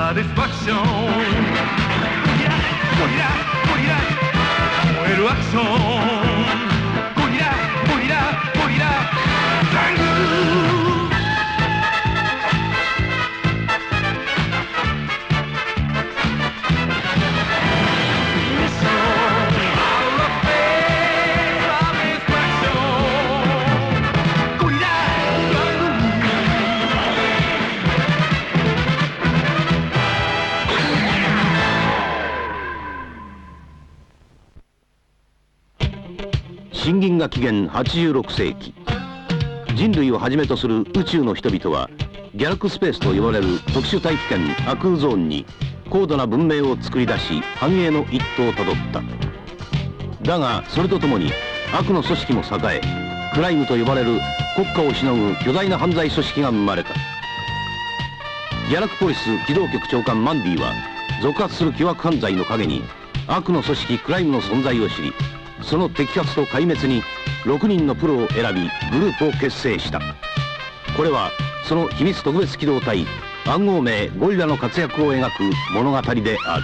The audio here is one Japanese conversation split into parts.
サティスファクション。ゴリラゴリラゴリラ燃えるアクション。ゴリラゴリラゴリラザング新銀河紀元86世紀、人類をはじめとする宇宙の人々はギャラクスペースと呼ばれる特殊大気圏アクーゾーンに高度な文明を作り出し繁栄の一途をたどった。だがそれとともに悪の組織も栄え、クライムと呼ばれる国家をしのぐ巨大な犯罪組織が生まれた。ギャラクポリス機動局長官マンディは続発する巨悪犯罪の陰に悪の組織クライムの存在を知り、その摘発と壊滅に6人のプロを選びグループを結成した。これはその秘密特別機動隊暗号名ゴリラの活躍を描く物語である。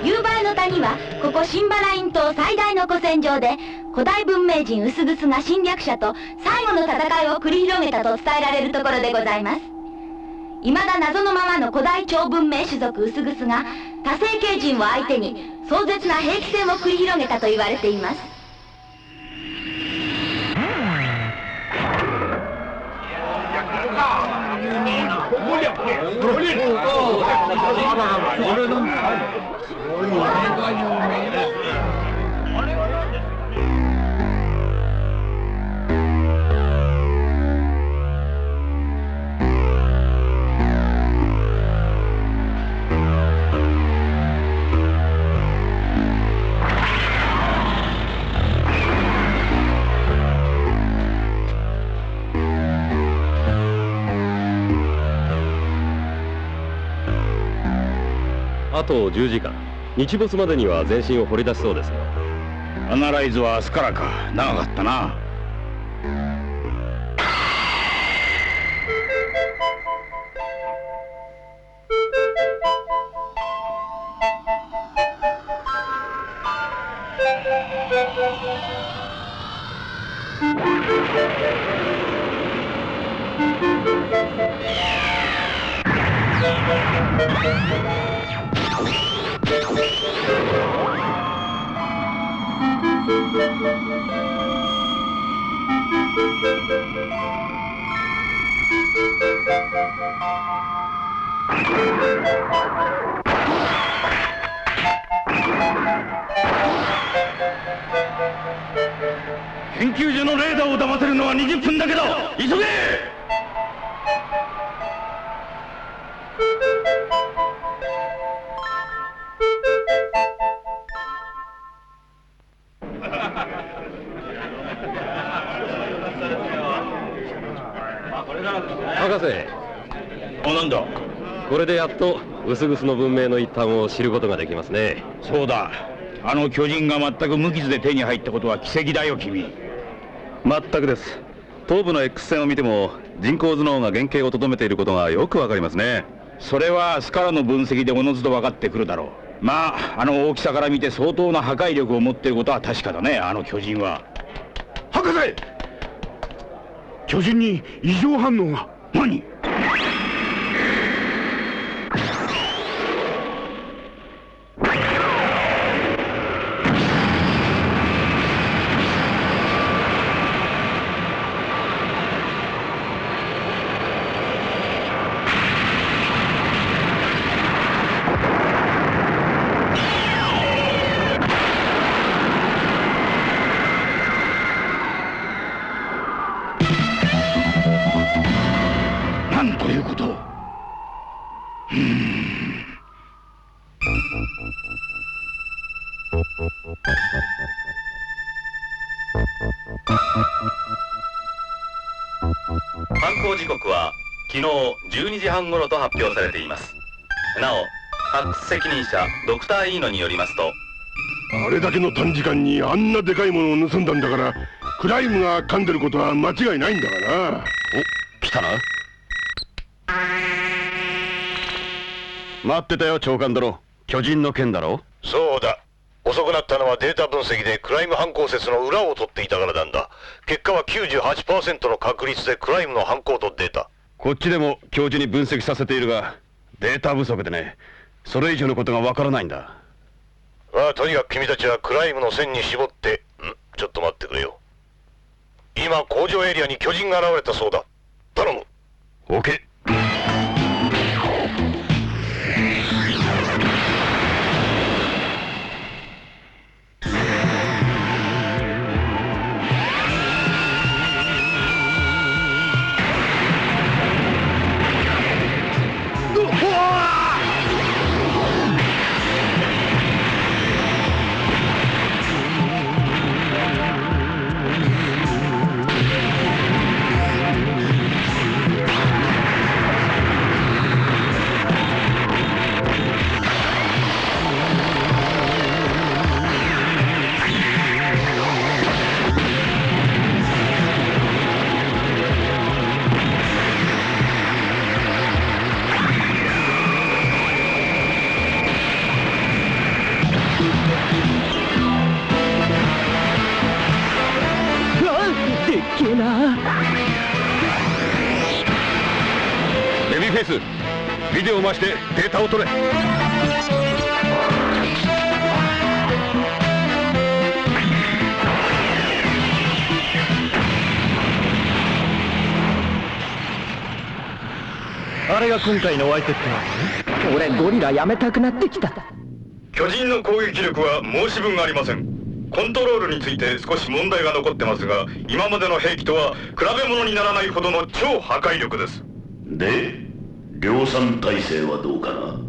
夕映えの谷はここシンバライン島最大の古戦場で、古代文明人ウスグスが侵略者と最後の戦いを繰り広げたと伝えられるところでございます。未だ謎のままの古代超文明種族ウスグスが多星系人を相手に壮絶な兵器戦を繰り広げたと言われています。あと10時間、日没までには全身を掘り出しそうですよ。アナライズは明日からか。長かったな。研究所のレーダーを騙せるのは20分だけだ。急げ！博士。なんだ。これでやっとウスグスの文明の一端を知ることができますね。そうだ。あの巨人が全く無傷で手に入ったことは奇跡だよ、君。全くです。頭部の X 線を見ても人工頭脳が原型をとどめていることがよくわかりますね。それはスカラの分析でおのずと分かってくるだろう。まあ、あの大きさから見て相当な破壊力を持っていることは確かだね、あの巨人は。博士！巨人に異常反応が。何？なんということを。犯行時刻は昨日12時半頃と発表されています。なお発掘責任者ドクター・イーノによりますと、あれだけの短時間にあんなでかいものを盗んだんだから、クライムが噛んでることは間違いないんだがな。お、来たな。待ってたよ、長官殿。巨人の件だろ。そうだ。遅くなったのはデータ分析でクライム犯行説の裏を取っていたからなんだ。結果は 98% の確率でクライムの犯行と出た。こっちでも教授に分析させているが、データ不足でね、それ以上のことがわからないんだ。まあとにかく君たちはクライムの線に絞って、ちょっと待ってくれよ。今工場エリアに巨人が現れたそうだ。頼む。 OK。ベビーフェイス、ビデオを回してデータを取れ。あれが今回のお相手っての。俺ゴリラやめたくなってきた。巨人の攻撃力は申し分ありません。コントロールについて少し問題が残ってますが、今までの兵器とは比べ物にならないほどの超破壊力です。で、量産体制はどうかな。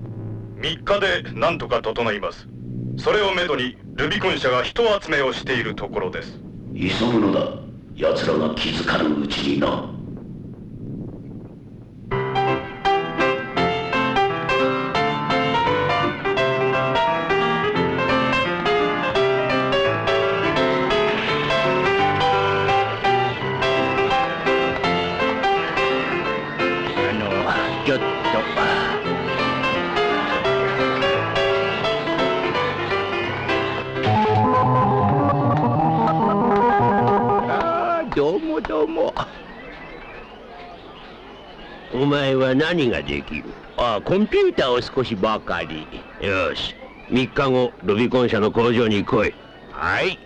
3日でなんとか整います。それをめどにルビコン社が人集めをしているところです。急ぐのだ。奴らが気づかぬうちにな。ちょっと。どうもどうも。お前は何ができる？コンピューターを少しばかり。よし、3日後ルビコン社の工場に来い。はい。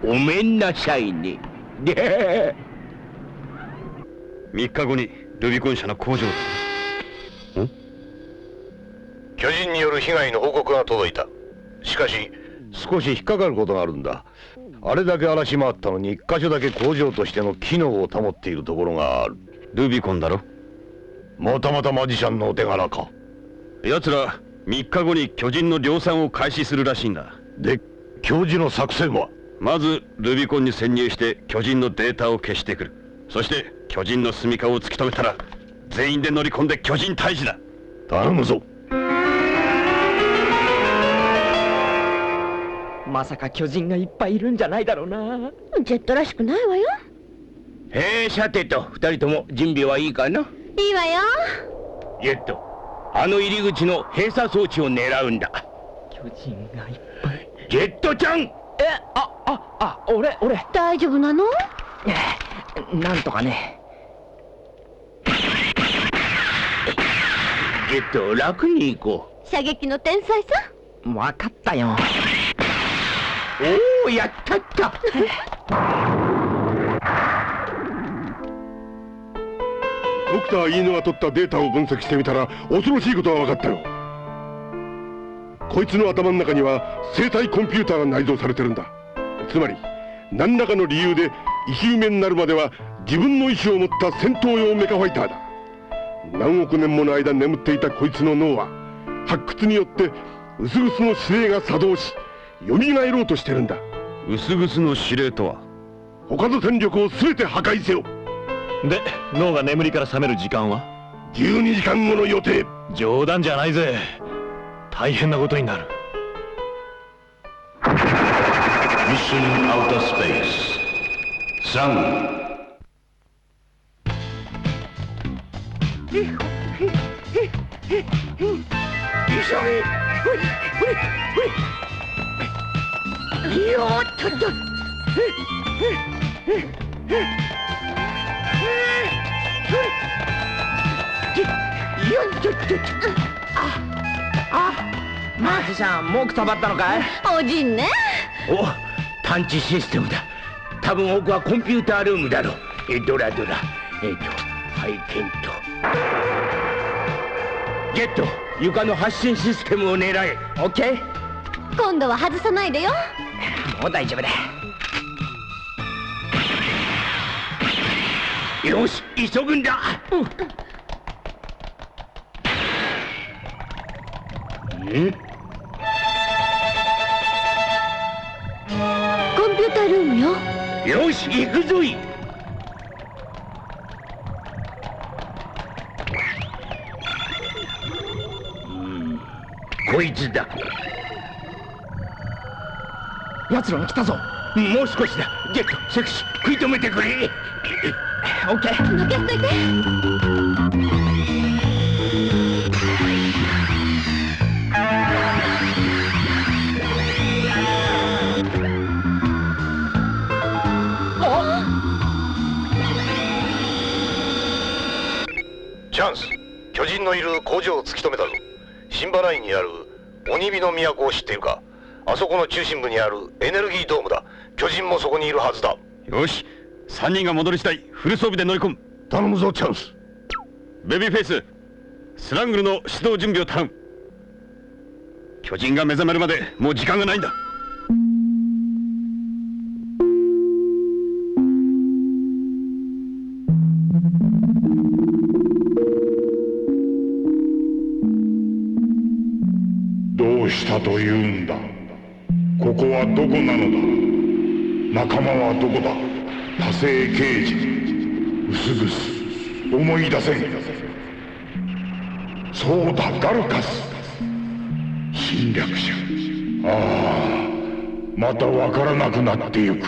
ごめんなさいね。3日後にルビコン社の工場だ。巨人による被害の報告が届いた。しかし少し引っかかることがあるんだ。あれだけ荒らし回ったのに1箇所だけ工場としての機能を保っているところがある。ルビコンだろ。またまたマジシャンのお手柄か。奴ら3日後に巨人の量産を開始するらしいんだ。で、教授の作戦は？まずルビコンに潜入して巨人のデータを消してくる。そして巨人の住処を突き止めたら全員で乗り込んで巨人退治だ。頼むぞ。まさか巨人がいっぱいいるんじゃないだろうな。ジェットらしくないわよ。さてと、2人とも準備はいいかな？いいわよ。ジェット、あの入り口の閉鎖装置を狙うんだ。巨人がいっぱい。ジェットちゃん！俺。大丈夫なの？なんとかね。ジェット、楽に行こ射撃の天才さ。わかったよ。おお、やったった。ドクター・イーノが取ったデータを分析してみたら恐ろしいことが分かったよ。こいつの頭の中には生体コンピューターが内蔵されてるんだ。つまり何らかの理由で生き埋めになるまでは自分の意志を持った戦闘用メカファイターだ。何億年もの間眠っていたこいつの脳は発掘によってウスグスの指令が作動し蘇ろうとしてるんだ。ウスグスの指令とは？他の戦力を全て破壊せよ。で、脳が眠りから覚める時間は12時間後の予定。冗談じゃないぜ。大変なことになる。ミッションアウタースペース3。マークさん、もうくたばったのかい？おじんね。お、探知システムだ。多分奥はコンピュータールームだろう。ドラ拝見とゲット、床の発信システムを狙え。オッケー。今度は外さないでよ。もう大丈夫だ。よし、急ぐんだ。コンピュータールームよ。よし、行くぞい。こいつだ。奴らに来たぞ。もう少しだ。ジェット、セクシー、食い止めてくれ。オッケー。抜けといて。チャンス、巨人のいる工場を突き止めたぞ。シンバラインにある鬼火の都を知っているか？あそこの中心部にあるエネルギードームだ。巨人もそこにいるはずだ。よし、3人が戻り次第フル装備で乗り込む。頼むぞチャンス。ベビーフェイス、スラングルの出動準備を頼む。巨人が目覚めるまでもう時間がないんだ。どうしたというんだ。ここはどこなのだ。仲間はどこだ。多星刑事、ウスグス、思い出せん。そうだ、ダルカス、侵略者。ああ、またわからなくなってゆく。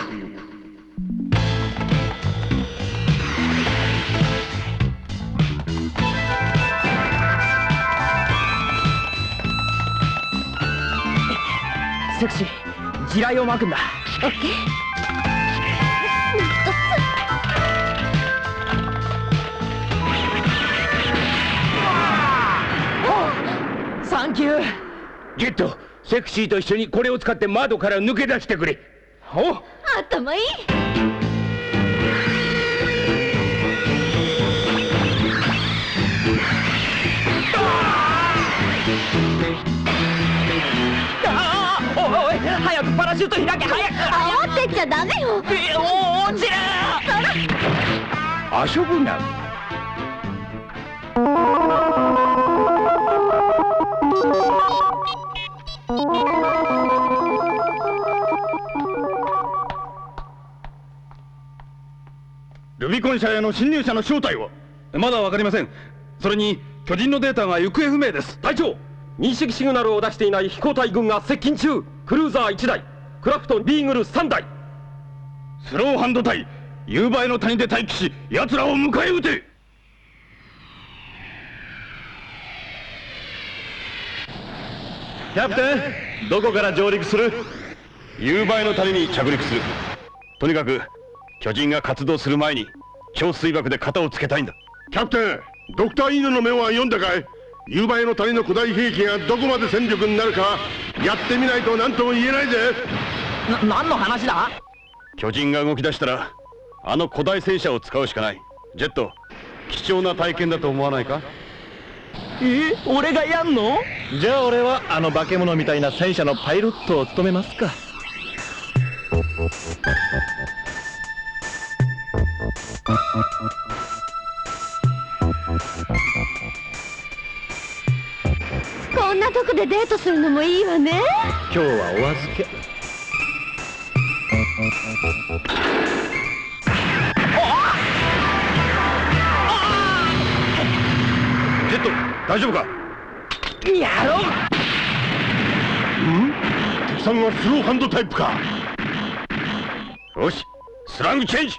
セクシー、地雷をまくんだ。オッケー。サンキュー。ジェット、セクシーと一緒にこれを使って窓から抜け出してくれ。お、頭いい。おい、早くパラシュート開け。早く。慌てちゃダメよ。落ちる。遊ぶな。ルビコン社への侵入者の正体はまだわかりません。それに巨人のデータが行方不明です。隊長、認識シグナルを出していない飛行隊軍が接近中。クルーザー1台、クラフトンビーグル3台。スローハンド隊、夕映えの谷で待機し、奴らを迎え撃て。キャプテン、どこから上陸する？夕映えの谷に着陸する。とにかく巨人が活動する前に超水爆で型をつけたいんだ。キャプテン、ドクター・イーノの目は読んだかい？夕映えの谷の古代兵器がどこまで戦力になるかやってみないと何とも言えないぜ。何の話だ？巨人が動き出したらあの古代戦車を使うしかない。ジェット、貴重な体験だと思わないか？俺がやんの？じゃあ俺はあの化け物みたいな戦車のパイロットを務めますか。こんなとこでデートするのもいいわね。今日はお預け。ジェット、大丈夫か？やろう。敵さんはスローハンドタイプか。よし、スラングチェンジ。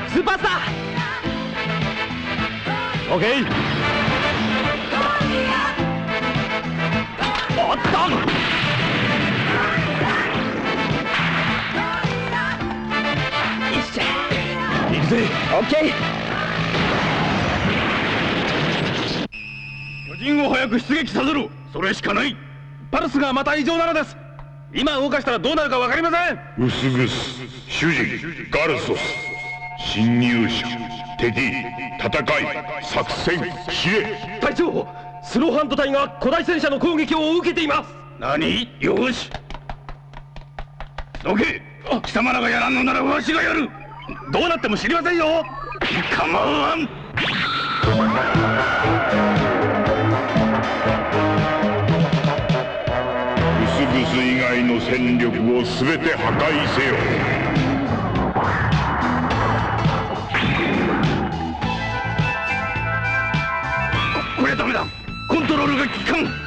スーパースター。オッケー。おっと。よっしゃ。行くぜ。オッケー。巨人を早く出撃させろ。それしかない。パルスがまた異常なのです。今動かしたらどうなるか分かりません。ウスグス、主人、ガルソス、侵入者、敵、戦い、作戦、指令。隊長、スローハンド隊が古代戦車の攻撃を受けています。何？よし。どけ。貴様らがやらんのならわしがやる。どうなっても知りませんよ。構わん。ウスグス以外の戦力を全て破壊せよ。これはダメだ。コントロールが効かん。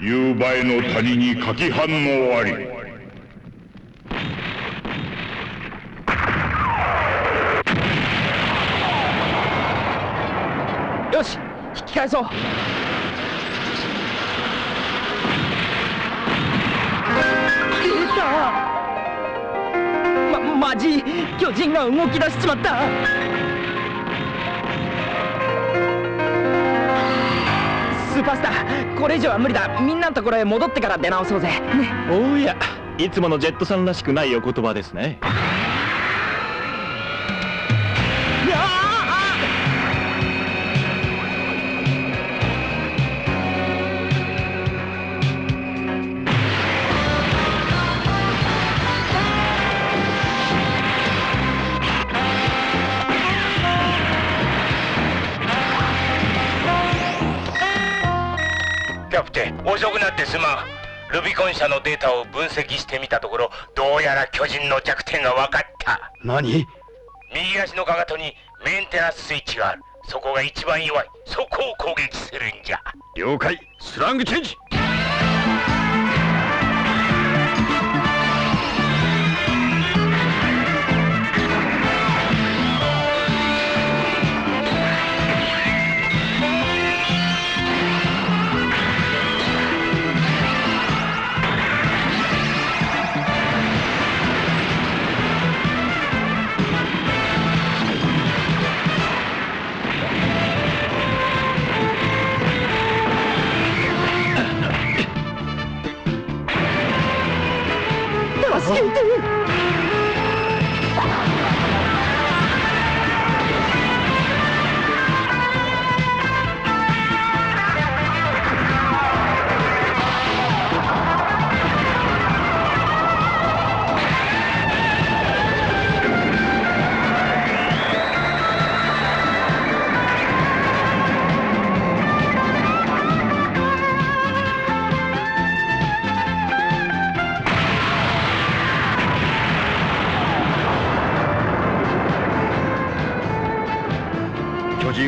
夕映えの谷に火気反応あり。よし、引き返そう。出た。マジ巨人が動き出しちまった。スーパースター、これ以上は無理だ。みんなのところへ戻ってから出直そうぜ。ね。おや、いつものジェットさんらしくないお言葉ですね。キャプテン、遅くなってすまん。ルビコン社のデータを分析してみたところ、どうやら巨人の弱点が分かった。何？右足のかかとにメンテナンススイッチがある。そこが一番弱い。そこを攻撃するんじゃ。了解。スラングチェンジ。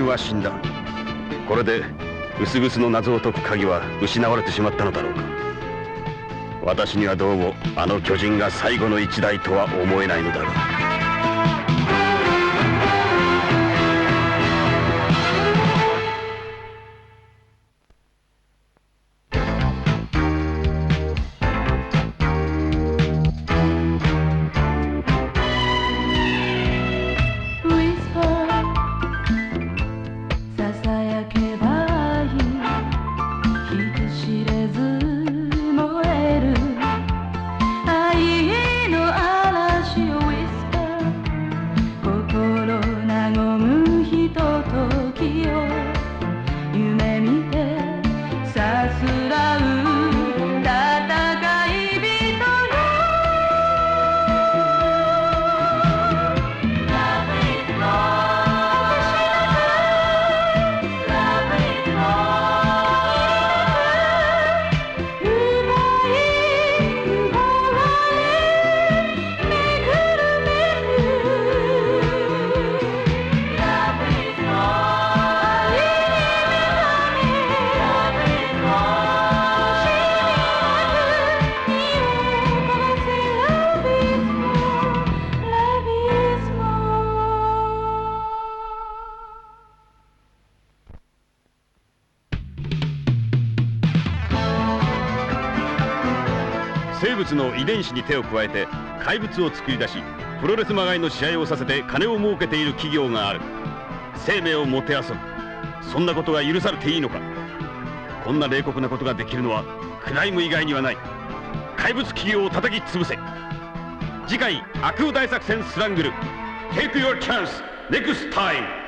人は死んだ。これで薄々の謎を解く鍵は失われてしまったのだろうか。私にはどうもあの巨人が最後の一代とは思えないのだが。生物の遺伝子に手を加えて怪物を作り出し、プロレスまがいの試合をさせて金を儲けている企業がある。生命をもてあそぶ、そんなことが許されていいのか。こんな冷酷なことができるのはクライム以外にはない。怪物企業を叩き潰せ。次回、悪空大作戦スラングル Take your chance next time。